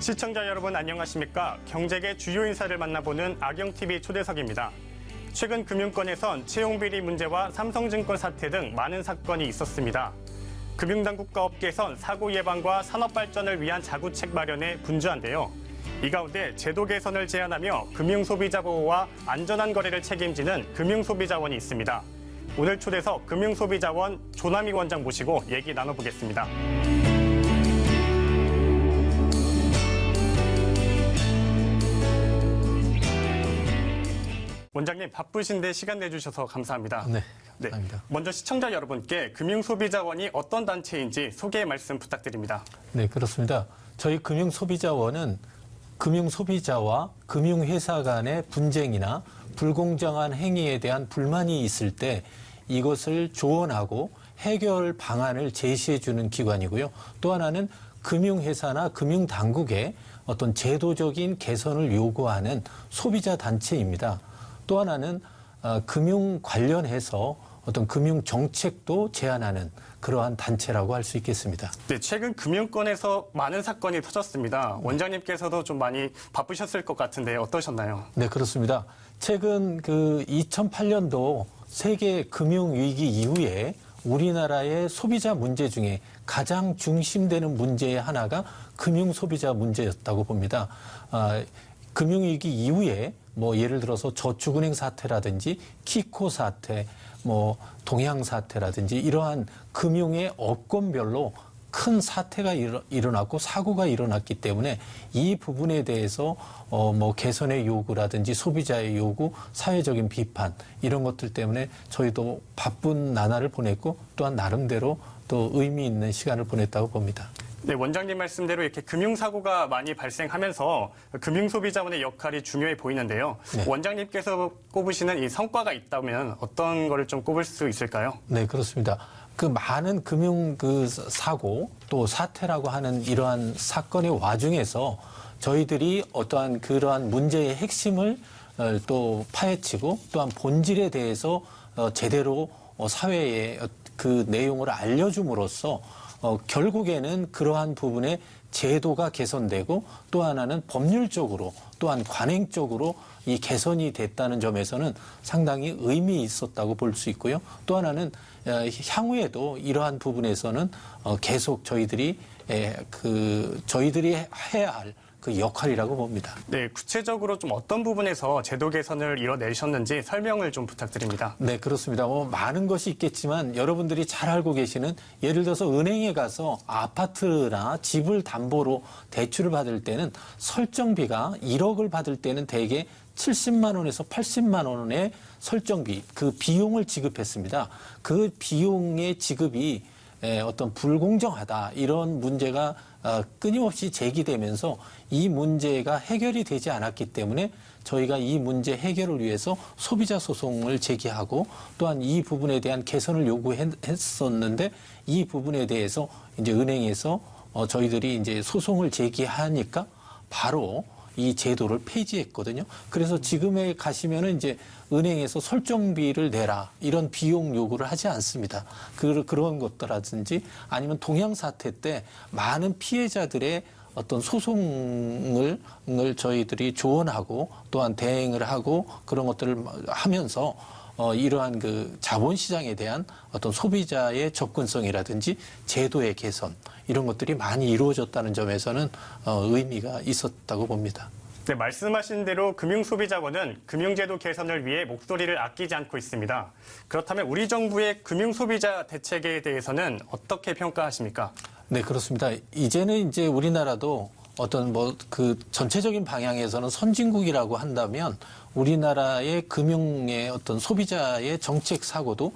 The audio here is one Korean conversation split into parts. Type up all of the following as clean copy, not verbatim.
시청자 여러분 안녕하십니까? 경제계 주요 인사를 만나보는 악영TV 초대석입니다. 최근 금융권에선 채용비리 문제와 삼성증권 사태 등 많은 사건이 있었습니다. 금융당국과 업계에선 사고 예방과 산업 발전을 위한 자구책 마련에 분주한데요. 이 가운데 제도 개선을 제안하며 금융소비자 보호와 안전한 거래를 책임지는 금융소비자원이 있습니다. 오늘 초대석 금융소비자원 조남희 원장 모시고 얘기 나눠보겠습니다. 원장님 바쁘신데 시간 내주셔서 감사합니다. 네, 감사합니다. 먼저 시청자 여러분께 금융소비자원이 어떤 단체인지 소개 말씀 부탁드립니다. 네, 그렇습니다. 저희 금융소비자원은 금융소비자와 금융회사 간의 분쟁이나 불공정한 행위에 대한 불만이 있을 때 이것을 조언하고 해결 방안을 제시해주는 기관이고요. 또 하나는 금융회사나 금융당국에 어떤 제도적인 개선을 요구하는 소비자 단체입니다. 또 하나는 금융 관련해서 어떤 금융 정책도 제안하는 그러한 단체라고 할 수 있겠습니다. 네, 최근 금융권에서 많은 사건이 터졌습니다. 원장님께서도 좀 많이 바쁘셨을 것 같은데 어떠셨나요? 네, 그렇습니다. 최근 2008년도 세계 금융위기 이후에 우리나라의 소비자 문제 중에 가장 중심되는 문제의 하나가 금융소비자 문제였다고 봅니다. 금융위기 이후에 예를 들어서 저축은행 사태라든지 키코 사태, 동양 사태라든지 이러한 금융의 업권별로 큰 사태가 일어났고 사고가 일어났기 때문에 이 부분에 대해서 개선의 요구라든지 소비자의 요구, 사회적인 비판 이런 것들 때문에 저희도 바쁜 나날을 보냈고 또한 나름대로 또 의미 있는 시간을 보냈다고 봅니다. 네, 원장님 말씀대로 이렇게 금융사고가 많이 발생하면서 금융소비자원의 역할이 중요해 보이는데요. 네. 원장님께서 꼽으시는 이 성과가 있다면 어떤 거를 좀 꼽을 수 있을까요? 네, 그렇습니다. 많은 금융 사고 또 사태라고 하는 이러한 사건의 와중에서 저희들이 어떠한 그러한 문제의 핵심을 또 파헤치고 또한 본질에 대해서 제대로 사회에 그 내용을 알려줌으로써 결국에는 그러한 부분에 제도가 개선되고 또 하나는 법률적으로 또한 관행적으로 이 개선이 됐다는 점에서는 상당히 의미 있었다고 볼 수 있고요. 또 하나는 향후에도 이러한 부분에서는 계속 저희들이 해야 할 그 역할이라고 봅니다. 네, 구체적으로 좀 어떤 부분에서 제도 개선을 이뤄내셨는지 설명을 좀 부탁드립니다. 네, 그렇습니다. 많은 것이 있겠지만 여러분들이 잘 알고 계시는 예를 들어서 은행에 가서 아파트나 집을 담보로 대출을 받을 때는 설정비가 1억을 받을 때는 대개 70만 원에서 80만 원의 설정비, 그 비용을 지급했습니다. 그 비용의 지급이 어떤 불공정하다 이런 문제가 끊임없이 제기되면서 이 문제가 해결이 되지 않았기 때문에 저희가 이 문제 해결을 위해서 소비자 소송을 제기하고 또한 이 부분에 대한 개선을 요구했었는데 이 부분에 대해서 이제 은행에서 저희들이 이제 소송을 제기하니까 바로 이 제도를 폐지했거든요. 그래서 지금에 가시면은 이제 은행에서 설정비를 내라 이런 비용 요구를 하지 않습니다. 그런 것들라든지 아니면 동양 사태 때 많은 피해자들의 어떤 소송을 저희들이 조언하고 또한 대행을 하고 그런 것들을 하면서 이러한 자본시장에 대한 어떤 소비자의 접근성이라든지 제도의 개선 이런 것들이 많이 이루어졌다는 점에서는 의미가 있었다고 봅니다. 네, 말씀하신 대로 금융소비자원은 금융제도 개선을 위해 목소리를 아끼지 않고 있습니다. 그렇다면 우리 정부의 금융소비자 대책에 대해서는 어떻게 평가하십니까? 네, 그렇습니다. 이제는 이제 우리나라도 어떤 전체적인 방향에서는 선진국이라고 한다면 우리나라의 금융의 어떤 소비자의 정책 사고도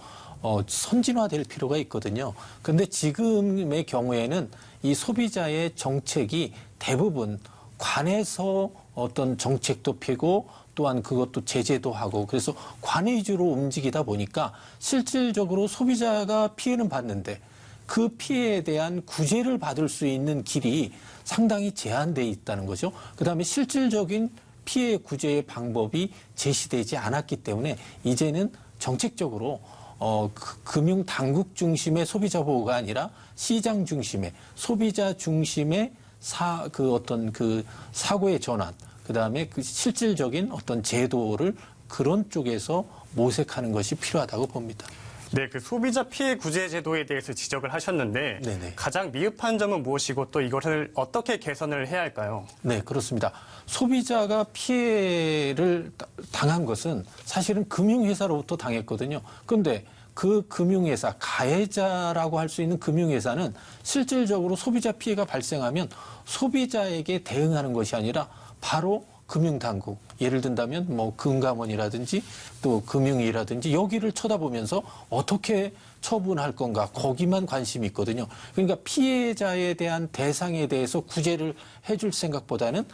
선진화될 필요가 있거든요. 그런데 지금의 경우에는 이 소비자의 정책이 대부분 관에서 어떤 정책도 펴고 또한 그것도 제재도 하고 그래서 관 위주로 움직이다 보니까 실질적으로 소비자가 피해는 받는데 그 피해에 대한 구제를 받을 수 있는 길이 상당히 제한되어 있다는 거죠. 그다음에 실질적인 피해 구제의 방법이 제시되지 않았기 때문에 이제는 정책적으로 금융 당국 중심의 소비자 보호가 아니라 시장 중심의 소비자 중심의 어떤 그 사고의 전환, 그다음에 그 실질적인 어떤 제도를 그런 쪽에서 모색하는 것이 필요하다고 봅니다. 네, 그 소비자 피해 구제 제도에 대해서 지적을 하셨는데 네네. 가장 미흡한 점은 무엇이고 또 이것을 어떻게 개선을 해야 할까요? 네, 그렇습니다. 소비자가 피해를 당한 것은 사실은 금융회사로부터 당했거든요. 그런데 그 금융회사, 가해자라고 할 수 있는 금융회사는 실질적으로 소비자 피해가 발생하면 소비자에게 대응하는 것이 아니라 바로 금융당국, 예를 든다면 뭐 금감원이라든지 또 금융위라든지 여기를 쳐다보면서 어떻게 처분할 건가 거기만 관심이 있거든요. 그러니까 피해자에 대한 대상에 대해서 구제를 해줄 생각보다는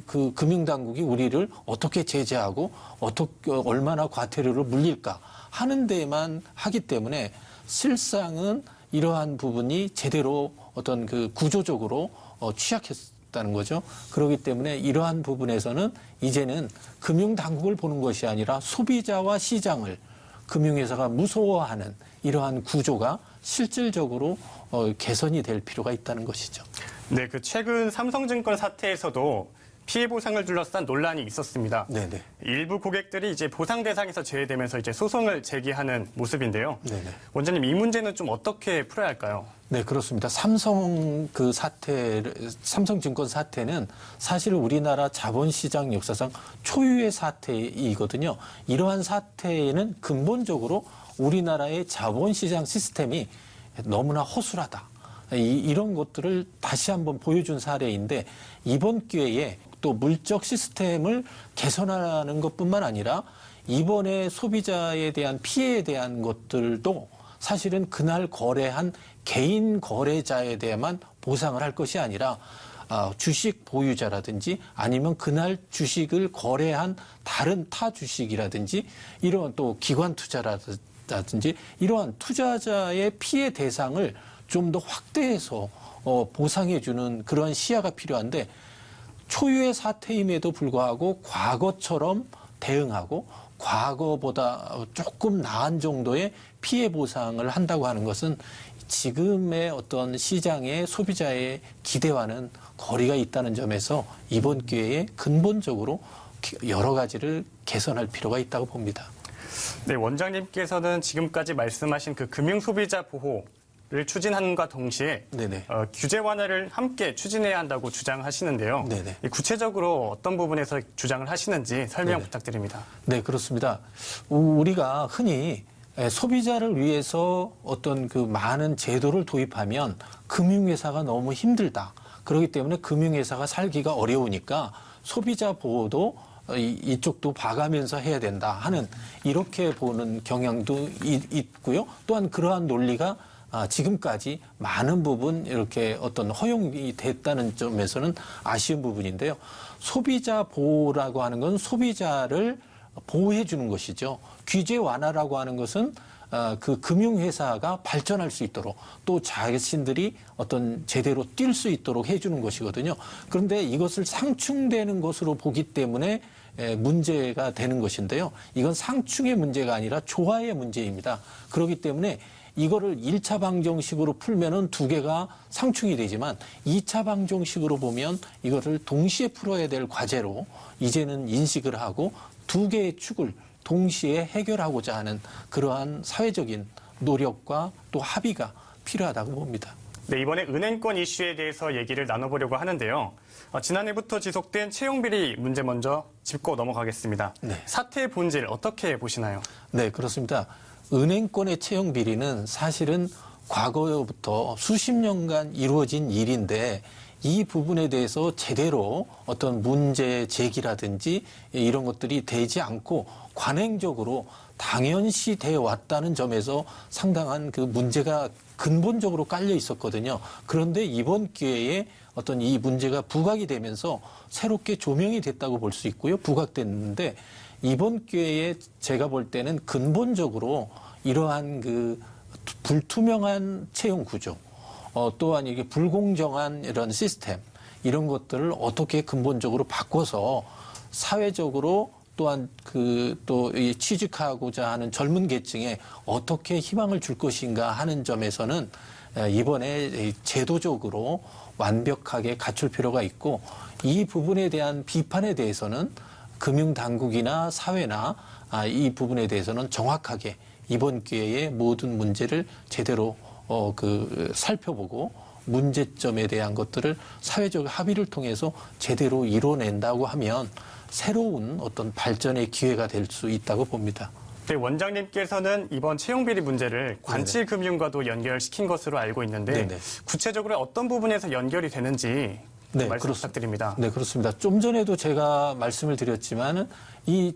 그 금융당국이 우리를 어떻게 제재하고 어떻게 얼마나 과태료를 물릴까 하는 데만 하기 때문에 실상은 이러한 부분이 제대로 어떤 그 구조적으로 취약했다는 거죠. 그렇기 때문에 이러한 부분에서는 이제는 금융당국을 보는 것이 아니라 소비자와 시장을 금융회사가 무서워하는 이러한 구조가 실질적으로 개선이 될 필요가 있다는 것이죠. 네, 그 최근 삼성증권 사태에서도 피해 보상을 둘러싼 논란이 있었습니다. 네네. 일부 고객들이 이제 보상 대상에서 제외되면서 이제 소송을 제기하는 모습인데요. 네네. 원장님, 이 문제는 좀 어떻게 풀어야 할까요? 네, 그렇습니다. 삼성증권 사태는 사실 우리나라 자본시장 역사상 초유의 사태이거든요. 이러한 사태에는 근본적으로 우리나라의 자본시장 시스템이 너무나 허술하다. 이런 것들을 다시 한번 보여준 사례인데 이번 기회에 또 물적 시스템을 개선하는 것뿐만 아니라 이번에 소비자에 대한 피해에 대한 것들도 사실은 그날 거래한 개인 거래자에 대해만 보상을 할 것이 아니라 주식 보유자라든지 아니면 그날 주식을 거래한 다른 타 주식이라든지 이런 또 기관 투자라든지 이러한 투자자의 피해 대상을 좀 더 확대해서 보상해주는 그러한 시야가 필요한데 초유의 사태임에도 불구하고 과거처럼 대응하고 과거보다 조금 나은 정도의 피해 보상을 한다고 하는 것은 지금의 어떤 시장의 소비자의 기대와는 거리가 있다는 점에서 이번 기회에 근본적으로 여러 가지를 개선할 필요가 있다고 봅니다. 네, 원장님께서는 지금까지 말씀하신 그 금융 소비자 보호를 추진함과 동시에 네네. 규제 완화를 함께 추진해야 한다고 주장하시는데요. 네네. 구체적으로 어떤 부분에서 주장을 하시는지 설명 네네. 부탁드립니다. 네, 그렇습니다. 우리가 흔히 소비자를 위해서 어떤 그 많은 제도를 도입하면 금융회사가 너무 힘들다. 그렇기 때문에 금융회사가 살기가 어려우니까 소비자 보호도 이쪽도 봐가면서 해야 된다 하는 이렇게 보는 경향도 있고요. 또한 그러한 논리가 지금까지 많은 부분 이렇게 어떤 허용이 됐다는 점에서는 아쉬운 부분인데요. 소비자 보호라고 하는 건 소비자를 보호해 주는 것이죠. 규제 완화라고 하는 것은 그 금융회사가 발전할 수 있도록 또 자신들이 어떤 제대로 뛸 수 있도록 해주는 것이거든요. 그런데 이것을 상충되는 것으로 보기 때문에 문제가 되는 것인데요. 이건 상충의 문제가 아니라 조화의 문제입니다. 그렇기 때문에 이거를 1차 방정식으로 풀면은 두 개가 상충이 되지만 2차 방정식으로 보면 이거를 동시에 풀어야 될 과제로 이제는 인식을 하고 두 개의 축을 동시에 해결하고자 하는 그러한 사회적인 노력과 또 합의가 필요하다고 봅니다. 네, 이번에 은행권 이슈에 대해서 얘기를 나눠보려고 하는데요. 지난해부터 지속된 채용비리 문제 먼저 짚고 넘어가겠습니다. 네. 사태의 본질 어떻게 보시나요? 네, 그렇습니다. 은행권의 채용 비리는 사실은 과거부터 수십 년간 이루어진 일인데 이 부분에 대해서 제대로 어떤 문제 제기라든지 이런 것들이 되지 않고 관행적으로 당연시 되어 왔다는 점에서 상당한 그 문제가 근본적으로 깔려 있었거든요. 그런데 이번 기회에 어떤 이 문제가 부각이 되면서 새롭게 조명이 됐다고 볼 수 있고요. 부각됐는데 이번 기회에 제가 볼 때는 근본적으로 이러한 그 불투명한 채용 구조, 또한 이게 불공정한 이런 시스템, 이런 것들을 어떻게 근본적으로 바꿔서 사회적으로 또한 또 취직하고자 하는 젊은 계층에 어떻게 희망을 줄 것인가 하는 점에서는 이번에 이 제도적으로 완벽하게 갖출 필요가 있고 이 부분에 대한 비판에 대해서는 금융당국이나 사회나 이 부분에 대해서는 정확하게 이번 기회에 모든 문제를 제대로 살펴보고 문제점에 대한 것들을 사회적 합의를 통해서 제대로 이뤄낸다고 하면 새로운 어떤 발전의 기회가 될 수 있다고 봅니다. 네, 원장님께서는 이번 채용비리 문제를 관치금융과도 연결시킨 것으로 알고 있는데 네네. 구체적으로 어떤 부분에서 연결이 되는지 말씀 부탁드립니다. 네, 그렇습니다. 좀 전에도 제가 말씀을 드렸지만은 이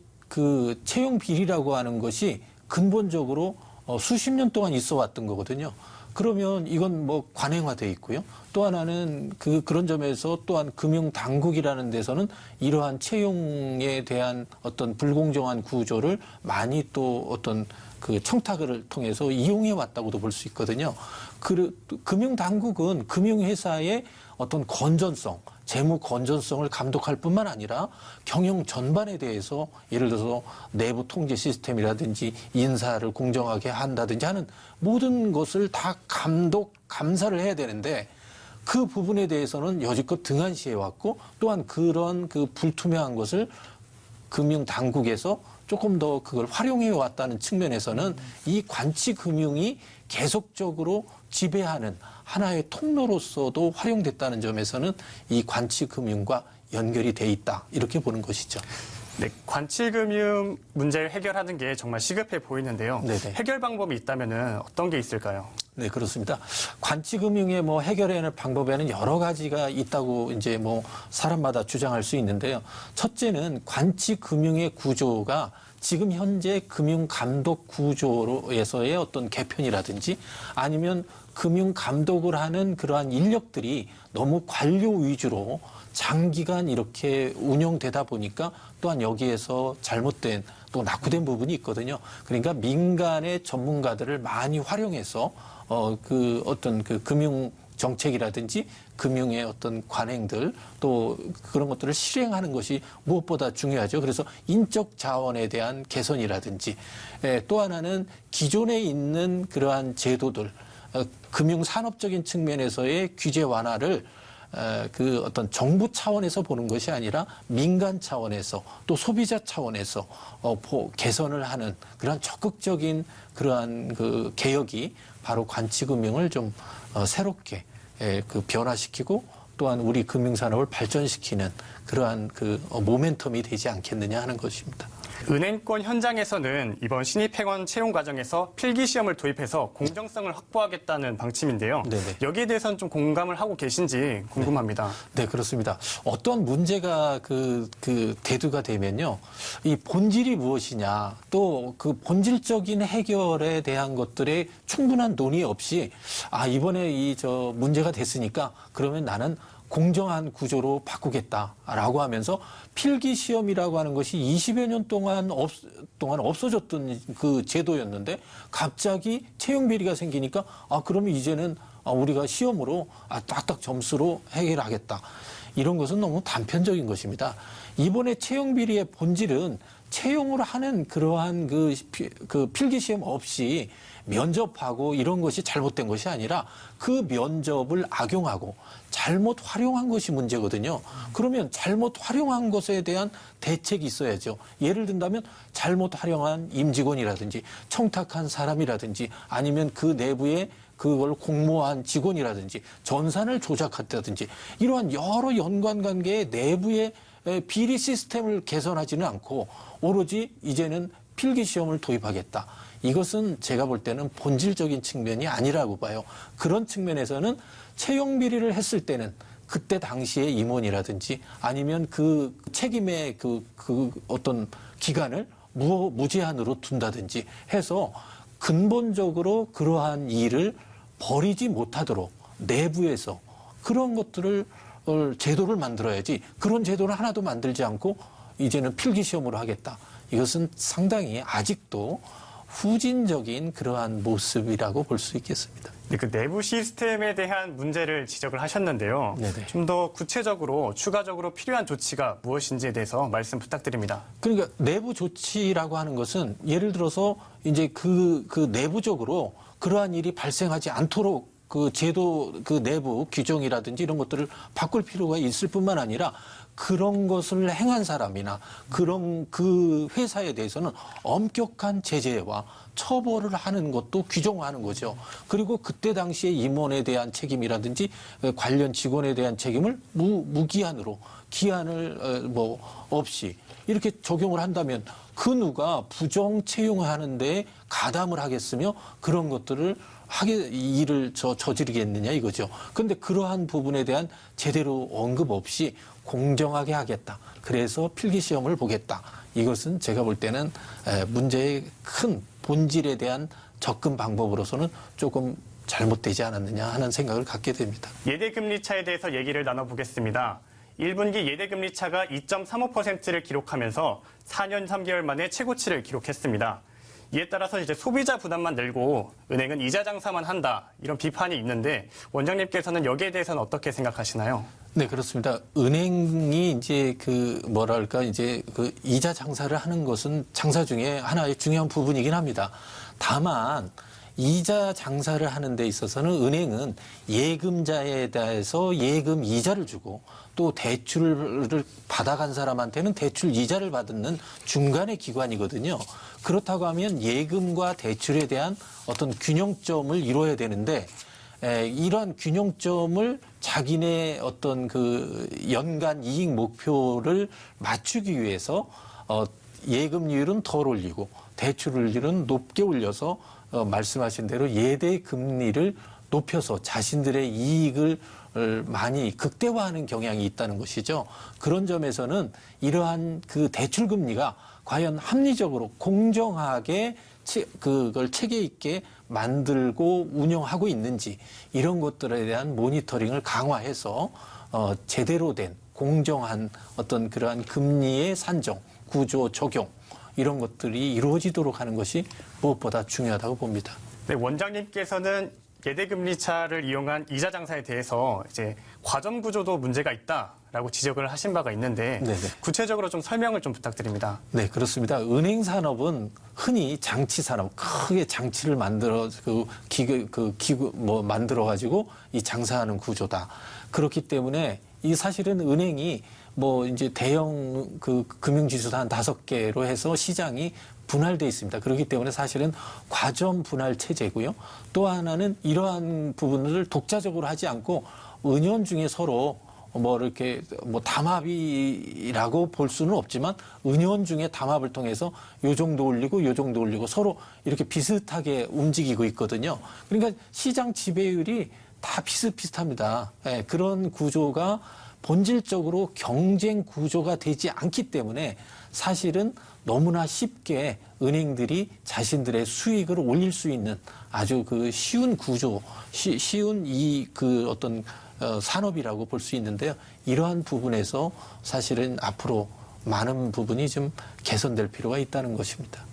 채용 비리라고 하는 것이 근본적으로 수십 년 동안 있어 왔던 거거든요. 그러면 이건 뭐 관행화돼 있고요. 또 하나는 그런 점에서 또한 금융당국이라는 데서는 이러한 채용에 대한 어떤 불공정한 구조를 많이 또 어떤 청탁을 통해서 이용해 왔다고도 볼 수 있거든요. 금융당국은 금융회사의 어떤 건전성, 재무 건전성을 감독할 뿐만 아니라 경영 전반에 대해서 예를 들어서 내부 통제 시스템이라든지 인사를 공정하게 한다든지 하는 모든 것을 다 감사를 해야 되는데 그 부분에 대해서는 여지껏 등한시해 왔고 또한 그런 불투명한 것을 금융당국에서 조금 더 그걸 활용해 왔다는 측면에서는 이 관치금융이 계속적으로 지배하는 하나의 통로로서도 활용됐다는 점에서는 이 관치금융과 연결이 돼 있다 이렇게 보는 것이죠. 네, 관치금융 문제를 해결하는 게 정말 시급해 보이는데요. 네네. 해결 방법이 있다면 어떤 게 있을까요? 네, 그렇습니다. 관치금융의 해결하는 방법에는 여러 가지가 있다고 이제 사람마다 주장할 수 있는데요. 첫째는 관치금융의 구조가 지금 현재 금융감독 구조에서의 어떤 개편이라든지 아니면 금융감독을 하는 그러한 인력들이 너무 관료 위주로 장기간 이렇게 운영되다 보니까 또한 여기에서 잘못된 또 낙후된 부분이 있거든요. 그러니까 민간의 전문가들을 많이 활용해서 어떤 금융 정책이라든지 금융의 어떤 관행들 또 그런 것들을 실행하는 것이 무엇보다 중요하죠. 그래서 인적 자원에 대한 개선이라든지 또 하나는 기존에 있는 그러한 제도들 금융 산업적인 측면에서의 규제 완화를 어떤 정부 차원에서 보는 것이 아니라 민간 차원에서 또 소비자 차원에서 개선을 하는 그러한 적극적인 그러한 개혁이 바로 관치금융을 좀 새롭게 변화시키고 또한 우리 금융산업을 발전시키는 그러한 모멘텀이 되지 않겠느냐 하는 것입니다. 은행권 현장에서는 이번 신입회원 채용 과정에서 필기시험을 도입해서 공정성을 확보하겠다는 방침인데요. 네네. 여기에 대해서는 좀 공감을 하고 계신지 궁금합니다. 네, 그렇습니다. 어떤 문제가 대두가 되면요. 이 본질이 무엇이냐 또 본질적인 해결에 대한 것들에 충분한 논의 없이 이번에 문제가 됐으니까 그러면 나는 공정한 구조로 바꾸겠다라고 하면서 필기시험이라고 하는 것이 20여 년 동안 없어졌던 그 제도였는데 갑자기 채용비리가 생기니까 그러면 이제는 우리가 시험으로 딱딱 점수로 해결하겠다. 이런 것은 너무 단편적인 것입니다. 이번에 채용비리의 본질은 채용을 하는 그러한 필기시험 없이 면접하고 이런 것이 잘못된 것이 아니라 그 면접을 악용하고 잘못 활용한 것이 문제거든요. 그러면 잘못 활용한 것에 대한 대책이 있어야죠. 예를 든다면 잘못 활용한 임직원이라든지 청탁한 사람이라든지 아니면 그 내부에 그걸 공모한 직원이라든지 전산을 조작했다든지 이러한 여러 연관관계의 내부의 비리 시스템을 개선하지는 않고 오로지 이제는 필기시험을 도입하겠다. 이것은 제가 볼 때는 본질적인 측면이 아니라고 봐요. 그런 측면에서는 채용 비리를 했을 때는 그때 당시의 임원이라든지 아니면 그 책임의 어떤 기간을 무제한으로 둔다든지 해서 근본적으로 그러한 일을 벌이지 못하도록 내부에서 그런 것들을 제도를 만들어야지 그런 제도를 하나도 만들지 않고 이제는 필기시험으로 하겠다. 이것은 상당히 아직도 후진적인 그러한 모습이라고 볼 수 있겠습니다. 네, 그 내부 시스템에 대한 문제를 지적을 하셨는데요. 좀 더 구체적으로 추가적으로 필요한 조치가 무엇인지에 대해서 말씀 부탁드립니다. 그러니까 내부 조치라고 하는 것은 예를 들어서 이제 그 내부적으로 그러한 일이 발생하지 않도록 그 제도 그 내부 규정이라든지 이런 것들을 바꿀 필요가 있을 뿐만 아니라 그런 것을 행한 사람이나 그런 그 회사에 대해서는 엄격한 제재와 처벌을 하는 것도 규정화하는 거죠. 그리고 그때 당시에 임원에 대한 책임이라든지 관련 직원에 대한 책임을 무기한으로 기한을 뭐 없이 이렇게 적용을 한다면 그 누가 부정 채용하는 데 가담을 하겠으며 그런 것들을 일을 저지르겠느냐 이거죠. 그런데 그러한 부분에 대한 제대로 언급 없이 공정하게 하겠다. 그래서 필기시험을 보겠다. 이것은 제가 볼 때는 문제의 큰 본질에 대한 접근 방법으로서는 조금 잘못되지 않았느냐 하는 생각을 갖게 됩니다. 예대금리차에 대해서 얘기를 나눠보겠습니다. 1분기 예대금리차가 2.35%를 기록하면서 4년 3개월 만에 최고치를 기록했습니다. 이에 따라서 이제 소비자 부담만 늘고 은행은 이자 장사만 한다 이런 비판이 있는데 원장님께서는 여기에 대해서는 어떻게 생각하시나요? 네, 그렇습니다. 은행이 이제 이제 그 이자 장사를 하는 것은 장사 중에 하나의 중요한 부분이긴 합니다. 다만 이자 장사를 하는 데 있어서는 은행은 예금자에 대해서 예금 이자를 주고 또 대출을 받아간 사람한테는 대출 이자를 받는 중간의 기관이거든요. 그렇다고 하면 예금과 대출에 대한 어떤 균형점을 이루어야 되는데 이러한 균형점을 자기네 어떤 그 연간 이익 목표를 맞추기 위해서 예금률은 덜 올리고 대출률은 높게 올려서 말씀하신 대로 예대 금리를 높여서 자신들의 이익을 많이 극대화하는 경향이 있다는 것이죠. 그런 점에서는 이러한 그 대출 금리가 과연 합리적으로 공정하게 그걸 체계 있게 만들고 운영하고 있는지 이런 것들에 대한 모니터링을 강화해서 제대로 된 공정한 어떤 그러한 금리의 산정, 구조, 적용 이런 것들이 이루어지도록 하는 것이 무엇보다 중요하다고 봅니다. 네, 원장님께서는 예대금리차를 이용한 이자 장사에 대해서 이제 과점 구조도 문제가 있다라고 지적을 하신 바가 있는데 네네. 구체적으로 좀 설명을 좀 부탁드립니다. 네, 그렇습니다. 은행 산업은 흔히 장치 산업, 크게 장치를 만들어 기구 만들어 가지고 이 장사하는 구조다. 그렇기 때문에 이 사실은 은행이 이제 대형 그 금융지수도 한 5개로 해서 시장이 분할돼 있습니다. 그렇기 때문에 사실은 과점 분할 체제고요. 또 하나는 이러한 부분을 독자적으로 하지 않고 은연중에 서로 이렇게 담합이라고 볼 수는 없지만 은연중에 담합을 통해서 요 정도 올리고 요 정도 올리고 서로 이렇게 비슷하게 움직이고 있거든요. 그러니까 시장 지배율이 다 비슷비슷합니다. 예, 그런 구조가 본질적으로 경쟁 구조가 되지 않기 때문에 사실은 너무나 쉽게 은행들이 자신들의 수익을 올릴 수 있는 아주 그 쉬운 구조, 쉬운 어떤 산업이라고 볼 수 있는데요. 이러한 부분에서 사실은 앞으로 많은 부분이 좀 개선될 필요가 있다는 것입니다.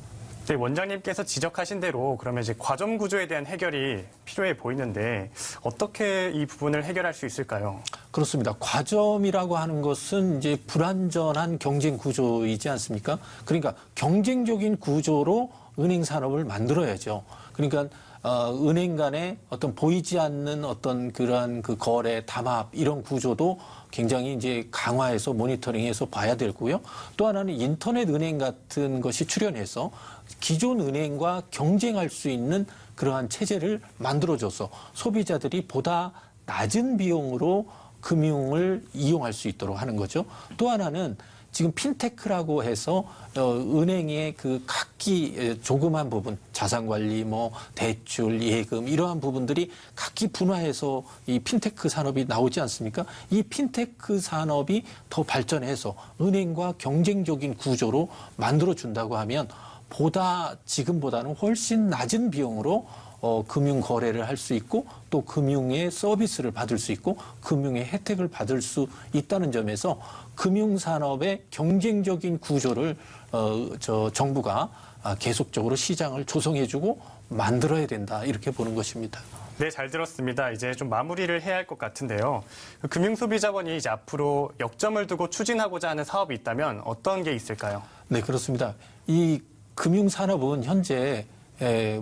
네, 원장님께서 지적하신 대로 그러면 이제 과점 구조에 대한 해결이 필요해 보이는데 어떻게 이 부분을 해결할 수 있을까요? 그렇습니다. 과점이라고 하는 것은 이제 불완전한 경쟁 구조이지 않습니까? 그러니까 경쟁적인 구조로 은행 산업을 만들어야죠. 그러니까 은행 간의 어떤 보이지 않는 어떤 그러한 그 거래, 담합 이런 구조도 굉장히 이제 강화해서 모니터링해서 봐야 되고요. 또 하나는 인터넷 은행 같은 것이 출현해서 기존 은행과 경쟁할 수 있는 그러한 체제를 만들어줘서 소비자들이 보다 낮은 비용으로 금융을 이용할 수 있도록 하는 거죠. 또 하나는 지금 핀테크라고 해서 은행의 그 각기 조그만 부분, 자산관리, 대출, 예금 이러한 부분들이 각기 분화해서 이 핀테크 산업이 나오지 않습니까? 이 핀테크 산업이 더 발전해서 은행과 경쟁적인 구조로 만들어준다고 하면 지금보다는 훨씬 낮은 비용으로 금융 거래를 할 수 있고 또 금융의 서비스를 받을 수 있고 금융의 혜택을 받을 수 있다는 점에서 금융산업의 경쟁적인 구조를 정부가 계속적으로 시장을 조성해주고 만들어야 된다 이렇게 보는 것입니다. 네, 잘 들었습니다. 이제 좀 마무리를 해야 할 것 같은데요. 금융소비자원이 이제 앞으로 역점을 두고 추진하고자 하는 사업이 있다면 어떤 게 있을까요? 네, 그렇습니다. 이 금융산업은 현재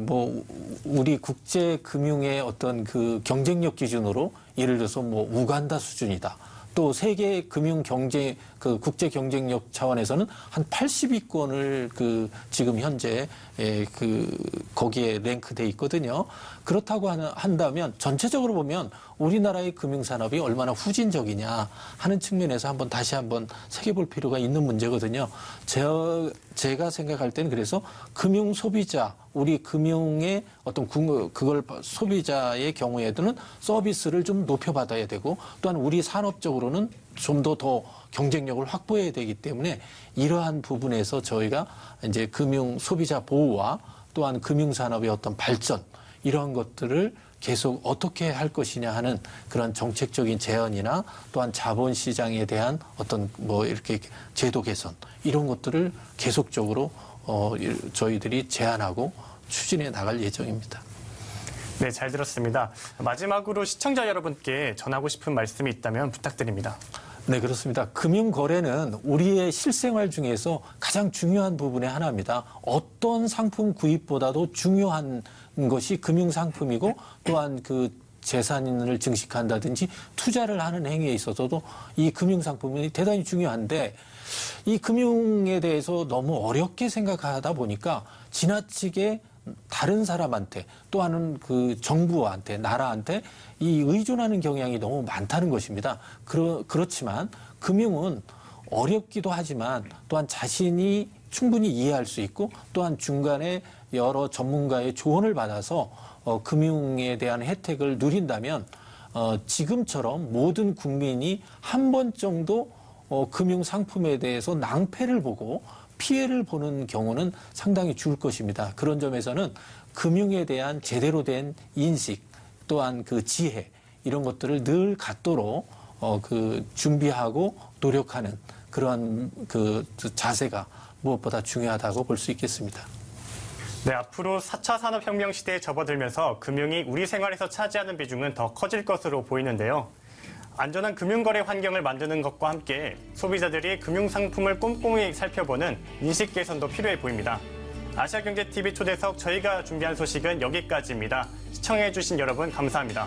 뭐 우리 국제 금융의 어떤 그 경쟁력 기준으로 예를 들어서 뭐 우간다 수준이다. 또 세계 금융 경제 그 국제 경쟁력 차원에서는 한 80위권을 그 지금 현재 그 거기에 랭크돼 있거든요. 그렇다고 한다면 전체적으로 보면 우리나라의 금융 산업이 얼마나 후진적이냐 하는 측면에서 다시 한번 새겨볼 필요가 있는 문제거든요. 제가 생각할 때는 그래서 금융 소비자, 우리 금융의 어떤 그걸 소비자의 경우에는 서비스를 좀 높여받아야 되고 또한 우리 산업적으로는 좀 더 경쟁력을 확보해야 되기 때문에 이러한 부분에서 저희가 이제 금융 소비자 보호와 또한 금융 산업의 어떤 발전 이러한 것들을 계속 어떻게 할 것이냐 하는 그런 정책적인 제안이나 또한 자본시장에 대한 어떤 뭐 이렇게 제도 개선 이런 것들을 계속적으로 저희들이 제안하고 추진해 나갈 예정입니다. 네, 잘 들었습니다. 마지막으로 시청자 여러분께 전하고 싶은 말씀이 있다면 부탁드립니다. 네, 그렇습니다. 금융거래는 우리의 실생활 중에서 가장 중요한 부분의 하나입니다. 어떤 상품 구입보다도 중요한 것이 금융상품이고 또한 그 재산을 증식한다든지 투자를 하는 행위에 있어서도 이 금융상품이 대단히 중요한데 이 금융에 대해서 너무 어렵게 생각하다 보니까 지나치게 다른 사람한테 또한 그 정부한테 나라한테 이 의존하는 경향이 너무 많다는 것입니다. 그렇지만 금융은 어렵기도 하지만 또한 자신이 충분히 이해할 수 있고 또한 중간에 여러 전문가의 조언을 받아서 금융에 대한 혜택을 누린다면 지금처럼 모든 국민이 한 번 정도 금융 상품에 대해서 낭패를 보고 피해를 보는 경우는 상당히 줄 것입니다. 그런 점에서는 금융에 대한 제대로 된 인식 또한 그 지혜 이런 것들을 늘 갖도록 그 준비하고 노력하는 그러한 그 자세가 무엇보다 중요하다고 볼 수 있겠습니다. 네, 앞으로 4차 산업혁명 시대에 접어들면서 금융이 우리 생활에서 차지하는 비중은 더 커질 것으로 보이는데요. 안전한 금융거래 환경을 만드는 것과 함께 소비자들이 금융상품을 꼼꼼히 살펴보는 인식 개선도 필요해 보입니다. 아시아경제TV 초대석 저희가 준비한 소식은 여기까지입니다. 시청해주신 여러분 감사합니다.